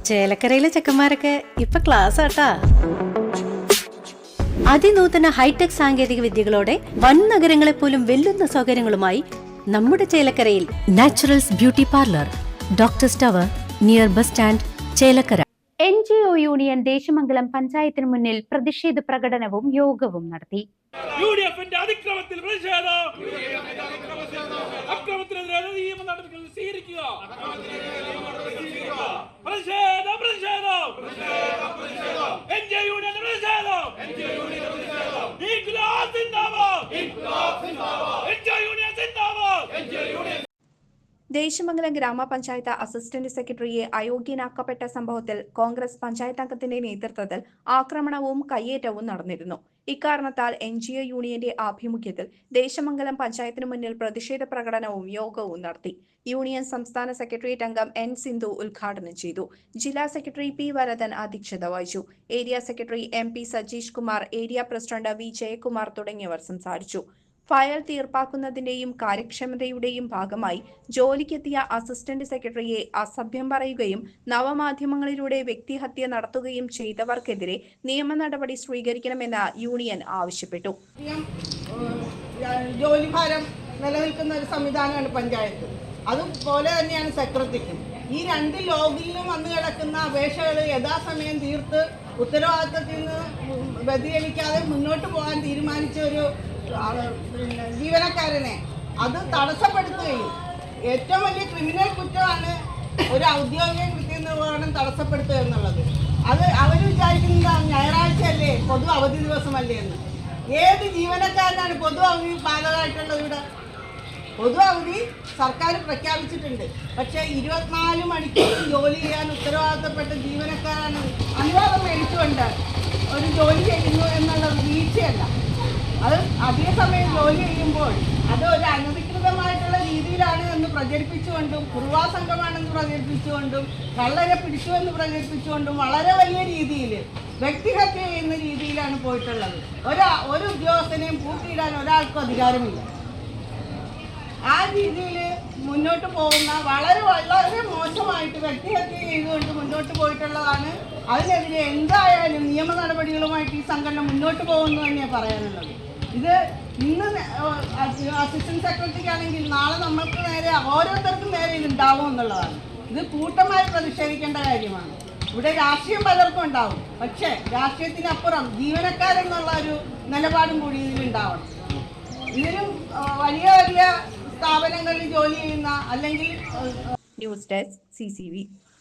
ചേലക്കരയിലെ ചെക്കന്മാരൊക്കെ ഇപ്പൊ ക്ലാസ് ആട്ടാ. അതിനൂതന ഹൈടെക് സാങ്കേതിക വിദ്യകളോടെ വൻ നഗരങ്ങളെ പോലും വെല്ലുന്ന സൗകര്യങ്ങളുമായി നമ്മുടെ ചേലക്കരയിൽ naturals beauty parlour, doctors tower, near bus stand, Chelakkara. NGO union Desamangalam പഞ്ചായത്തിന് മുന്നിൽ പ്രതിഷേധ പ്രകടനവും യോഗവും നടത്തി. ദേശമംഗലം ഗ്രാമപഞ്ചായത്ത് അസിസ്റ്റന്റ് സെക്രട്ടറിയെ അയോഗ്യനാക്കപ്പെട്ട സംഭവത്തിൽ കോൺഗ്രസ് പഞ്ചായത്ത് അംഗത്തിന്റെ നേതൃത്വത്തിൽ ആക്രമണവും കയ്യേറ്റവും നടന്നിരുന്നു. ഇക്കാരണത്താൽ NGO യൂണിയന്റെ ആഭിമുഖ്യത്തിൽ ദേശമംഗലം പഞ്ചായത്തിന് മുന്നിൽ പ്രതിഷേധ പ്രകടനവും യോഗവും നടത്തി. യൂണിയൻ സംസ്ഥാന സെക്രട്ടേറിയറ്റ് അംഗം N സിന്ധു ഉദ്ഘാടനം ചെയ്തു. ജില്ലാ സെക്രട്ടറി P വരദൻ അധ്യക്ഷത വഹിച്ചു. Area secretary MP Sajeesh Kumar, area president V Jayakumar തുടങ്ങിയവർ സംസാരിച്ചു. ഫയൽ തീർപ്പാക്കുന്നതിന്റെയും കാര്യക്ഷമതയുടെയും ഭാഗമായി ജോലിക്കെത്തിയ അസിസ്റ്റന്റ് സെക്രട്ടറിയെ അസഭ്യം പറയുകയും നവമാധ്യമങ്ങളിലൂടെ വ്യക്തിഹത്യ നടത്തുകയും ചെയ്തവർക്കെതിരെ നിയമ നടപടി സ്വീകരിക്കണമെന്ന് യൂണിയൻ ആവശ്യപ്പെട്ടു. ജോലിഭാരം നിലനിൽക്കുന്ന ഒരു സംവിധാനമാണ് പഞ്ചായത്ത്. അതുപോലെ തന്നെയാണ് സെക്രട്ടറിക്കും. ഈ രണ്ട് ലോഗിലും വന്നു കിടക്കുന്ന അപേക്ഷകൾ യഥാസമയം തീർത്ത് ഉത്തരവാദിത്തത്തിൽ നിന്ന് വ്യതിചലിക്കാതെ മുന്നോട്ട് പോകാൻ തീരുമാനിച്ച ഒരു ജീവനക്കാരനെ അത് തടസ്സപ്പെടുത്തുകയും ഏറ്റവും വലിയ ക്രിമിനൽ കുറ്റമാണ് ഒരു ഔദ്യോഗിക കൃത്യനിർവഹണം തടസ്സപ്പെടുത്തുക എന്നുള്ളത്. അത് അവർ വിചാരിക്കുന്നത് ഞായറാഴ്ചയല്ലേ, പൊതു അവധി ദിവസമല്ലേ എന്ന്. ഏത് ജീവനക്കാരനാണ് പൊതു അവധി ബാധകമായിട്ടുള്ളത്? ഇവിടെ പൊതു അവധി സർക്കാർ പ്രഖ്യാപിച്ചിട്ടുണ്ട്. പക്ഷേ 24 മണിക്കൂർ ജോലി ചെയ്യാൻ ഉത്തരവാദിത്തപ്പെട്ട ജീവനക്കാരാണ് അനുവാദം മേടിച്ചുകൊണ്ട് ഒരു ജോലി ചെയ്യുന്നു എന്നുള്ളത് വീഴ്ചയല്ല. അത് അതേസമയം ജോലി ചെയ്യുമ്പോൾ അത് ഒരു അനധികൃതമായിട്ടുള്ള രീതിയിലാണ് എന്ന് പ്രചരിപ്പിച്ചുകൊണ്ടും കുറുവാ സംഘമാണെന്ന് പ്രചരിപ്പിച്ചുകൊണ്ടും കള്ളരെ പിടിച്ചുവെന്ന് പ്രചരിപ്പിച്ചുകൊണ്ടും വളരെ വലിയ രീതിയിൽ വ്യക്തിഹത്യ ചെയ്യുന്ന രീതിയിലാണ് പോയിട്ടുള്ളത്. ഒരു ഉദ്യോഗസ്ഥനെയും പൂട്ടിയിടാൻ ഒരാൾക്കും അധികാരമില്ല. ആ രീതിയിൽ മുന്നോട്ട് പോകുന്ന വളരെ വളരെ മോശമായിട്ട് വ്യക്തിഹത്യ ചെയ്തുകൊണ്ട് മുന്നോട്ട് പോയിട്ടുള്ളതാണ്. അതിനെതിരെ എന്തായാലും നിയമ നടപടികളുമായിട്ട് ഈ സംഘടന മുന്നോട്ട് പോകുന്നു തന്നെയാണ് പറയാനുള്ളത്. ഇത് ഇന്ന് അസിസ്റ്റന്റ് സെക്രട്ടറിക്കാണെങ്കിൽ നാളെ നമ്മൾക്ക് നേരെ ഓരോരുത്തർക്കും നേരെ ഇതുണ്ടാവും എന്നുള്ളതാണ്. ഇത് കൂട്ടമായി പ്രതിഷേധിക്കേണ്ട കാര്യമാണ്. ഇവിടെ രാഷ്ട്രീയം പലർക്കും ഉണ്ടാവും, പക്ഷേ രാഷ്ട്രീയത്തിനപ്പുറം ജീവനക്കാരെന്നുള്ള ഒരു നിലപാടും കൂടി ഇതിലുണ്ടാവണം. ഇതിലും വലിയ വലിയ സ്ഥാപനങ്ങളിൽ ജോലി ചെയ്യുന്ന അല്ലെങ്കിൽ ന്യൂസ് ഡെസ്ക് CCV.